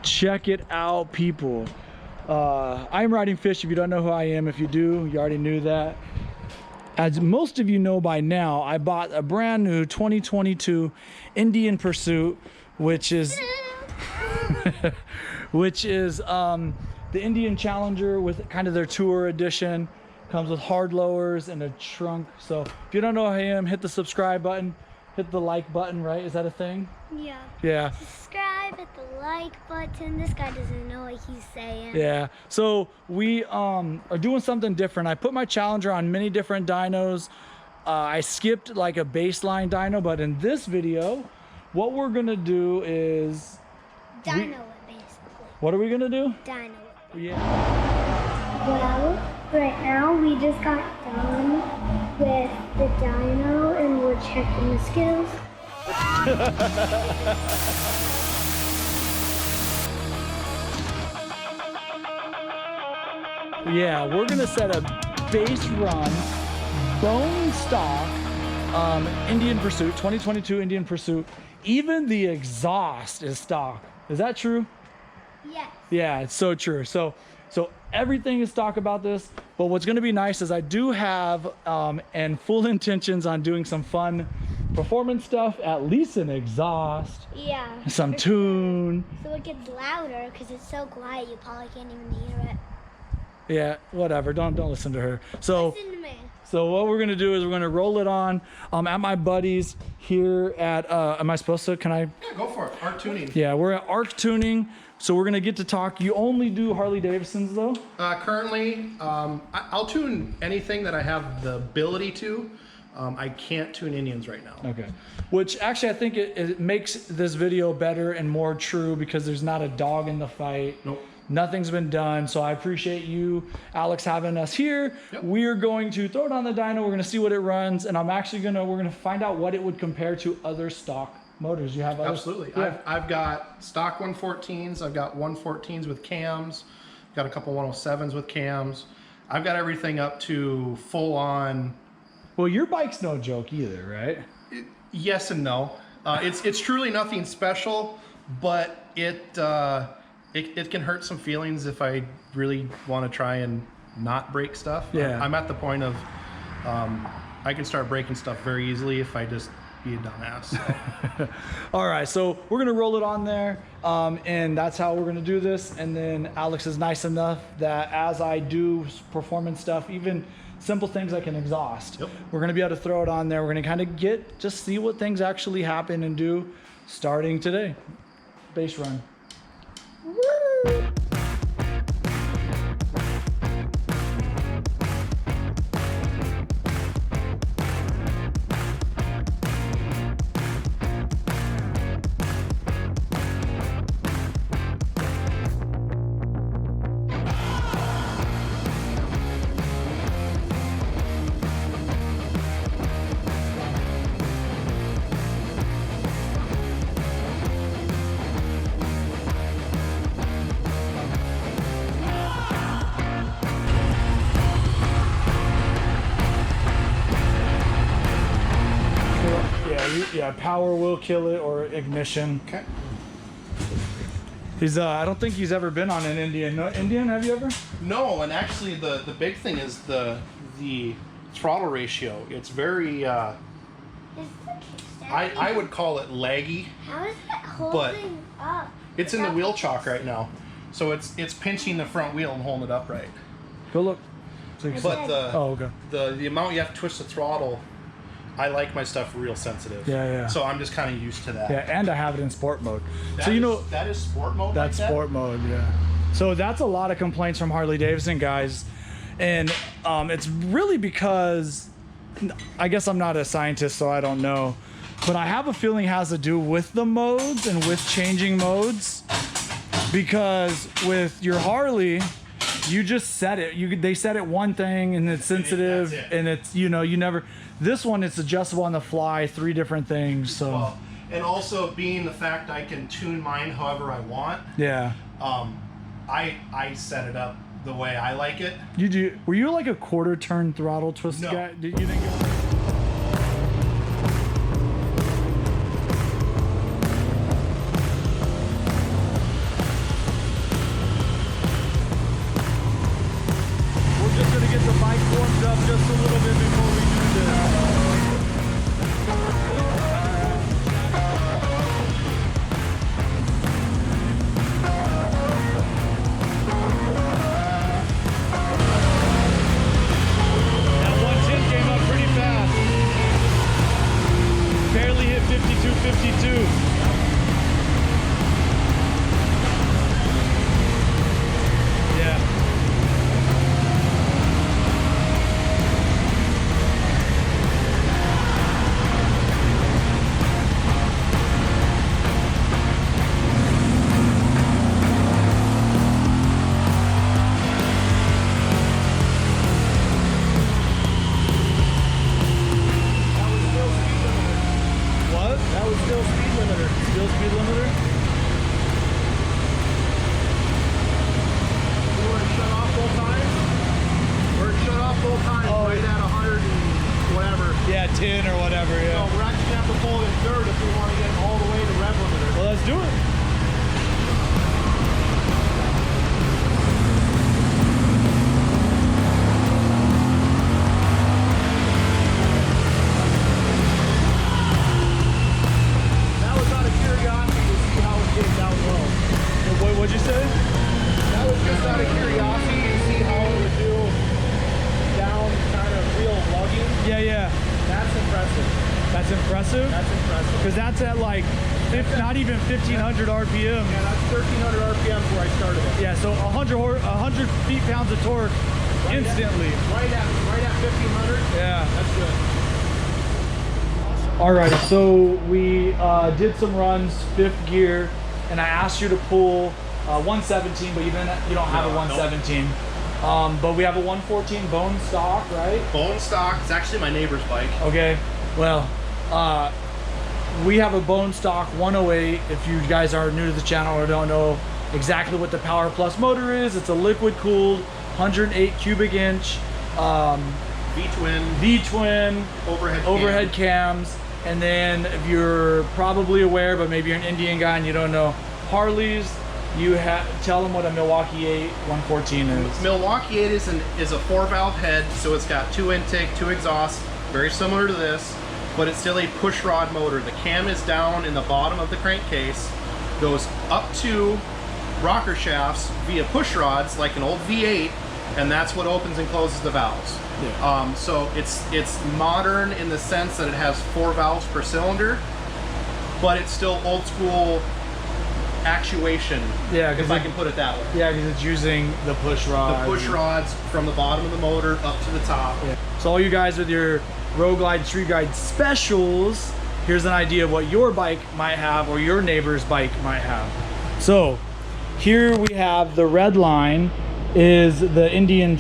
Check it out, people. I'm Ridingfish. If you don't know who I am, if you do, you already knew that. As most of you know by now, I bought a brand new 2022 Indian Pursuit, which is the Indian Challenger with kind of their tour edition. Comes with hard lowers and a trunk. So if you don't know who I am, hit the subscribe button, hit the like button, right? Is that a thing? Yeah. Yeah. Subscribe, hit the like button. This guy doesn't know what he's saying. Yeah. So we are doing something different. I put my Challenger on many different dynos. I skipped like a baseline dyno, but in this video, what we're gonna do is Dyno it, basically. What are we gonna do? Dyno it. Yeah. Well, right now we just got done with the dyno and we're checking the skills. Yeah, we're gonna set a base run, bone stock, Indian Pursuit, 2022 Indian Pursuit. Even the exhaust is stock. Is that true? Yes. Yeah, it's so true. So everything is stock about this, but what's gonna be nice is I do have and full intentions on doing some fun performance stuff, at least an exhaust. Yeah. Some tune. So it gets louder because it's so quiet you probably can't even hear it. Yeah, whatever, don't listen to her. So Listen to me. So what we're gonna do is we're gonna roll it on at my buddies here at, am I supposed to, can I? Yeah, go for it, Arc Tuning. Yeah, we're at Arc Tuning. So we're gonna get to talk. You only do Harley Davidsons though? Currently, I'll tune anything that I have the ability to. I can't tune Indians right now. Okay. Which actually I think it makes this video better and more true because there's not a dog in the fight. Nope. Nothing's been done. So I appreciate you, Alex, having us here. Yep. We're going to throw it on the dyno. We're gonna see what it runs. And I'm actually we're gonna find out what it would compare to other stock motors. You have others? Absolutely. Yeah. I've got stock 114s. I've got 114s with cams. Got a couple 107s with cams. I've got everything up to full on. Well, your bike's no joke either, right? Yes and no. It's truly nothing special, but it can hurt some feelings if I really want to try and not break stuff. Yeah. I'm at the point of I can start breaking stuff very easily if I just be a dumbass. So. All right, so we're gonna roll it on there, and that's how we're gonna do this. And then Alex is nice enough that as I do performance stuff, even simple things I can exhaust. Yep. We're gonna be able to throw it on there. We're gonna kind of just see what things actually happen and do starting today. Base run. Woo! Yeah, power will kill it or ignition. Okay. He's I don't think he's ever been on an Indian. No, Indian, have you ever? No, and actually the big thing is the throttle ratio. It's very Is the kickstand? I would call it laggy. How is it holding up? It's in the wheel chock right now, so it's pinching the front wheel and holding it upright. Go look. So you can see- But oh, okay. the amount you have to twist the throttle, I like my stuff real sensitive. Yeah, yeah. So I'm just kind of used to that. Yeah, and I have it in sport mode. That So you is- know that is sport mode. that's like that? sport mode, yeah. So that's a lot of complaints from Harley Davidson guys, and it's really because I guess I'm not a scientist, so I don't know, but I have a feeling it has to do with the modes and with changing modes, because with your Harley, you just set it. They set it one thing and it's sensitive, That's it. and it's you never. This one, it's adjustable on the fly, 3 different things. So Well, and also being the fact I can tune mine however I want. yeah. I set it up the way I like it. You do? Were you like a quarter turn throttle twist No. guy? Did you think? because that's at like not even 1500 RPM. Yeah, that's 1300 RPM where I started it. Yeah, so 100 feet-pounds of torque instantly. Right at 1500. Yeah. That's good. All right, so we did some runs, 5th gear, and I asked you to pull 117, but you don't have a 117. But we have a 114 bone stock, right? Bone stock. It's actually my neighbor's bike. Okay, well, we have a bone stock 108. If you guys are new to the channel or don't know exactly what the Power Plus motor is, it's a liquid cooled 108 cubic inch V-twin overhead cams. And then if you're probably aware, but maybe you're an Indian guy and you don't know Harleys, you tell them what a Milwaukee 8 114 is. Milwaukee 8 is a 4-valve head, so it's got 2 intake, 2 exhaust, very similar to this, but it's still a push rod motor. The cam is down in the bottom of the crankcase, goes up to rocker shafts via push rods like an old V8, and that's what opens and closes the valves. Yeah. So it's modern in the sense that it has 4 valves per cylinder, but it's still old school actuation, if I can put it that way. Yeah, because it's using the push rods. The push rods from the bottom of the motor up to the top. Yeah. So all you guys with your Road Glide, Street Glide specials, here's an idea of what your bike might have or your neighbor's bike might have. So here we have the red line is the Indian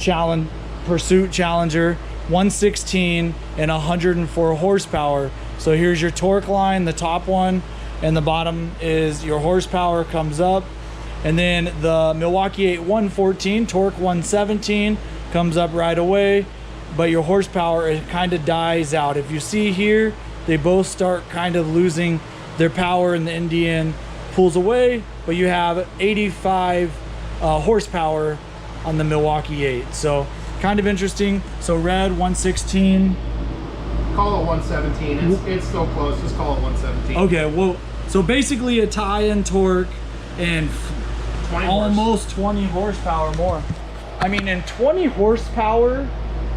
Pursuit Challenger 116 and 104 horsepower. So here's your torque line, the top one, and the bottom is your horsepower comes up. And then the Milwaukee 8 114, torque 117, comes up right away, but your horsepower, it kind of dies out. If you see here, they both start kind of losing their power, and the Indian pulls away, but you have 85 horsepower on the Milwaukee 8. So kind of interesting. So red 116. Call it 117. It's still close. Just call it 117. Okay, well, so basically a tie-in torque and almost 20 horsepower more. I mean, in 20 horsepower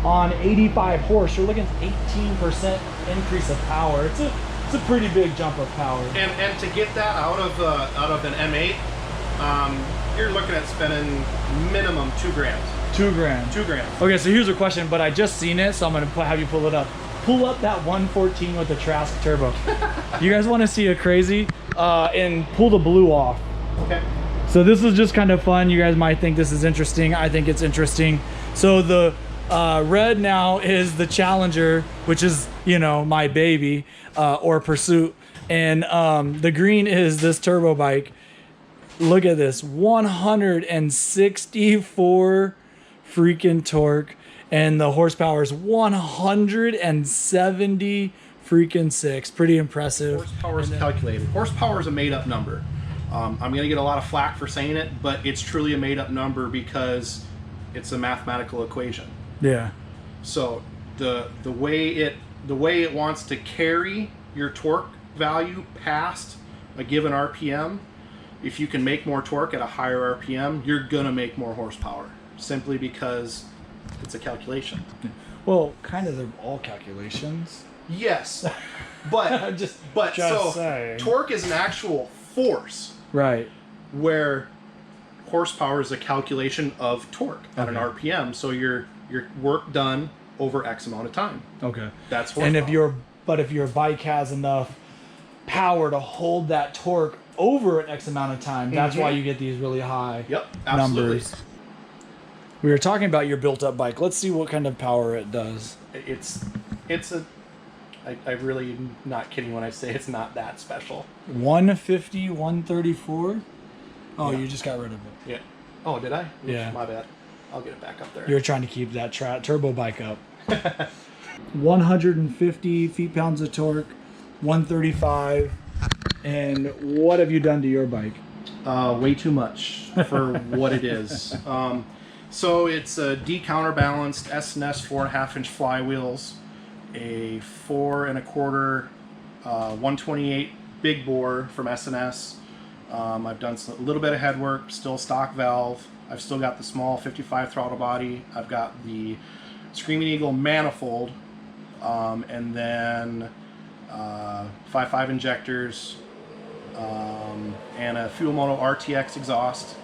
on 85 horse, you're looking at 18% increase of power. It's a pretty big jump of power. And to get that out of an M8, you're looking at spending minimum $2 grand. $2 grand. $2 grand. Okay, so here's a question, but I just seen it, so I'm gonna have you pull it up. Pull up that 114 with the Trask turbo. You guys want to see a crazy? And pull the blue off. Okay. So this is just kind of fun. You guys might think this is interesting. I think it's interesting. So the red now is the Challenger, which is, you know, my baby, or Pursuit. And the green is this turbo bike. Look at this, 164 freaking torque. And the horsepower is 170 freaking 6. Pretty impressive. Horsepower is calculated. Horsepower is a made-up number. I'm going to get a lot of flack for saying it, but it's truly a made-up number because it's a mathematical equation. Yeah. So the way it wants to carry your torque value past a given RPM, if you can make more torque at a higher RPM, you're gonna make more horsepower, simply because it's a calculation. Well, kind of, they're all calculations. Yes, but so saying. Torque is an actual force, right? Where horsepower is a calculation of torque at an RPM. So your work done over X amount of time. Okay, that's horsepower. And if your bike has enough power to hold that torque over an X amount of time, that's why you get these really high numbers. We were talking about your built-up bike. Let's see what kind of power it does. I really am not kidding when I say it's not that special. 150, 134. Oh, you just got rid of it. Yeah. Oh, did I? Oops, yeah. My bad. I'll get it back up there. You're trying to keep that turbo bike up. 150 feet-pounds of torque, 135. And what have you done to your bike? Way too much for what it is. So it's a D-counterbalanced S&S 4.5-inch flywheels, a 4 1/4 128 big bore from S&S. I've done a little bit of head work, still stock valve. I've still got the small 55 throttle body. I've got the Screaming Eagle manifold, and then 5.5 injectors, and a Fuel Moto RTX exhaust.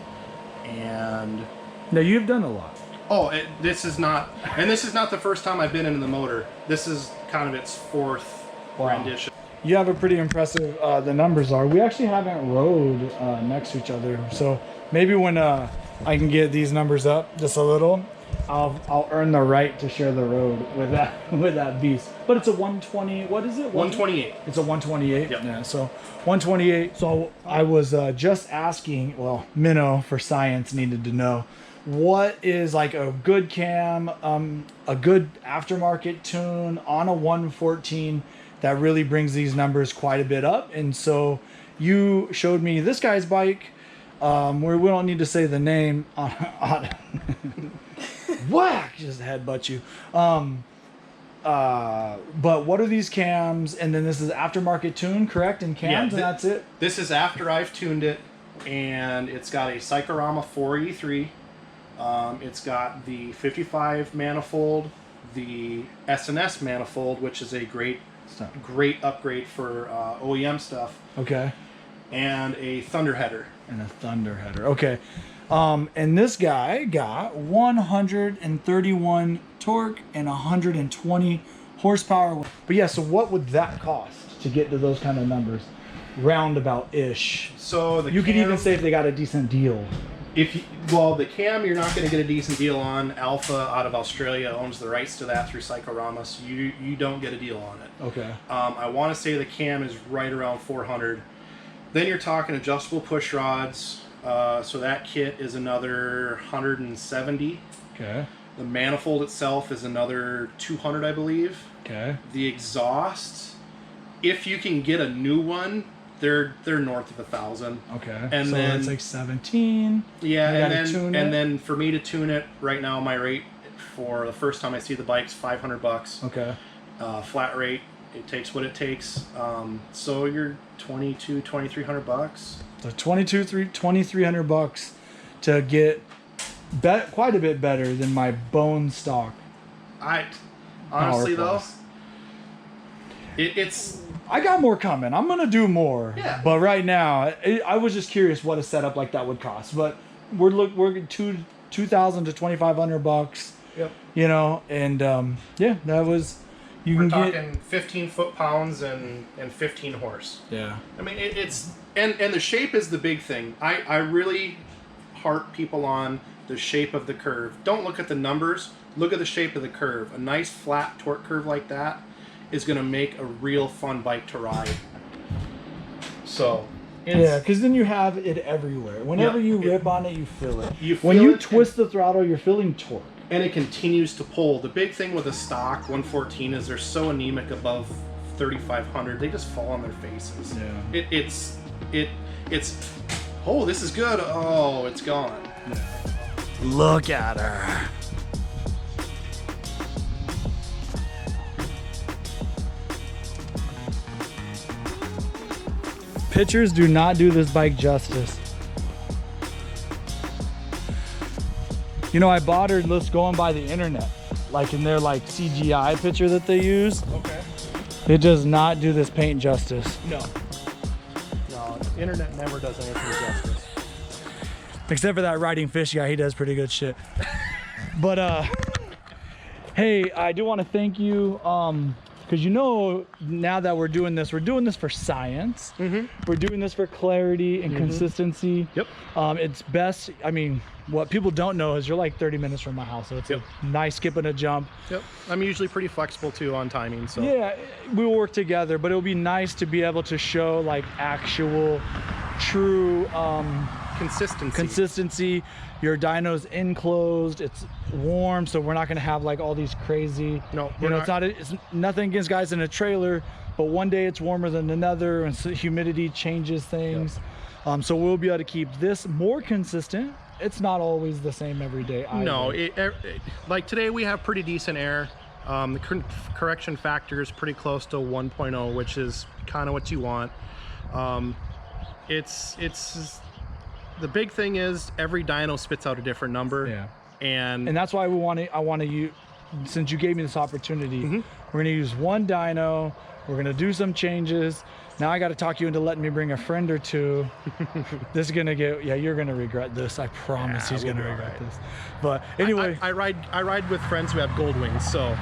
And now you've done a lot. oh, this is not the first time I've been into the motor. This is kind of its fourth rendition. You have a pretty impressive, the numbers are. We actually haven't rode next to each other. So maybe when I can get these numbers up just a little, I'll earn the right to share the road with that beast. But it's a 120, what is it? 128. It's a 128? Yep. Yeah, so 128. So I was just asking, well, Minnow for science needed to know, what is like a good cam, a good aftermarket tune on a 114 that really brings these numbers quite a bit up? And so you showed me this guy's bike, where we don't need to say the name on whack, just headbutt you. But what are these cams? And then this is aftermarket tune, correct? And cams, and that's it? This is after I've tuned it, and it's got a Cyclorama 483. It's got the 55 manifold, the S&S manifold, which is a great upgrade for OEM stuff. Okay. And a thunder header. Okay. And this guy got 131 torque and 120 horsepower. But yeah, so what would that cost to get to those kind of numbers? Roundabout-ish. So you could even say if they got a decent deal. The cam you're not going to get a decent deal on. Alpha out of Australia owns the rights to that through Cyclorama, so you don't get a deal on it. Okay. I want to say the cam is right around 400. Then you're talking adjustable push rods. So that kit is another 170. Okay. The manifold itself is another 200, I believe. Okay. The exhaust, if you can get a new one, they're north of 1,000. Okay. And so then it's like 17. Yeah, and then for me to tune it right now, my rate for the first time I see the bike's $500. Okay. Flat rate. It takes what it takes. So you're $2,300. So $2,300 to get quite a bit better than my bone stock. Honestly though, it's. I got more coming. I'm gonna do more. Yeah. But right now, I was just curious what a setup like that would cost. But we're $2,000 to $2,500. Yep. You know, and yeah, that was. We're talking 15 foot-pounds and 15 horse. Yeah. I mean, it's and the shape is the big thing. I really heart people on the shape of the curve. Don't look at the numbers. Look at the shape of the curve. A nice flat torque curve like that is going to make a real fun bike to ride. So. Yeah, because then you have it everywhere. Whenever you rip on it, you feel it. When you twist the throttle, you're feeling torque. And it continues to pull. The big thing with a stock 114 is they're so anemic above 3,500. They just fall on their faces. Yeah. It's. Oh, this is good. Oh, it's gone. Yeah. Look at her. Pictures do not do this bike justice. You know, I bought her just going by the internet, like in their like CGI picture that they use. Okay. It does not do this paint justice. No, the internet never does anything justice. Except for that Ridingfish guy, he does pretty good shit. But hey, I do want to thank you, because you know, now that we're doing this for science. Mm-hmm. We're doing this for clarity and consistency. Yep. It's best, I mean, what people don't know is you're like 30 minutes from my house, so it's a nice skip and a jump. Yep. I'm usually pretty flexible too on timing, so. Yeah, we will work together, but it'll be nice to be able to show like actual, true consistency. Your dyno's enclosed, it's warm, so we're not gonna have like all these crazy. No, you know, it's nothing against guys in a trailer, but one day it's warmer than another, and so humidity changes things. Yep. So we'll be able to keep this more consistent. It's not always the same every day either. No, like today we have pretty decent air. The correction factor is pretty close to 1.0, which is kind of what you want. It's the big thing is every dyno spits out a different number. Yeah. And that's why I want to use, since you gave me this opportunity, we're going to use one dyno We're gonna do some changes. Now I got to talk you into letting me bring a friend or two. This is gonna get, yeah, you're gonna regret this. I promise he's gonna regret this. But anyway, I ride with friends who have gold wings, so.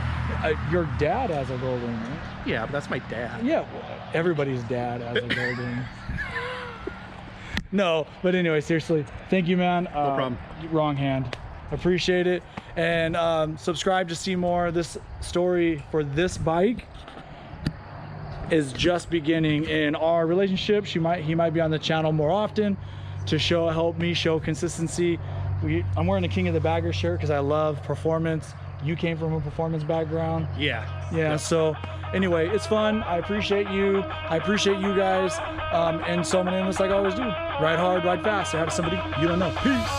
Your dad has a gold wing, right? Yeah, but that's my dad. Yeah, well, everybody's dad has a gold wing. No, but anyway, seriously, thank you, man. No problem. Wrong hand. Appreciate it. And subscribe to see more. This story for this bike is just beginning in our relationship. He might be on the channel more often to help me show consistency. I'm wearing a King of the Bagger shirt because I love performance. You came from a performance background. Yeah. Yeah. So anyway, it's fun. I appreciate you. I appreciate you guys. And so many of us, like I always do, ride hard, ride fast. Say hi to somebody you don't know. Peace.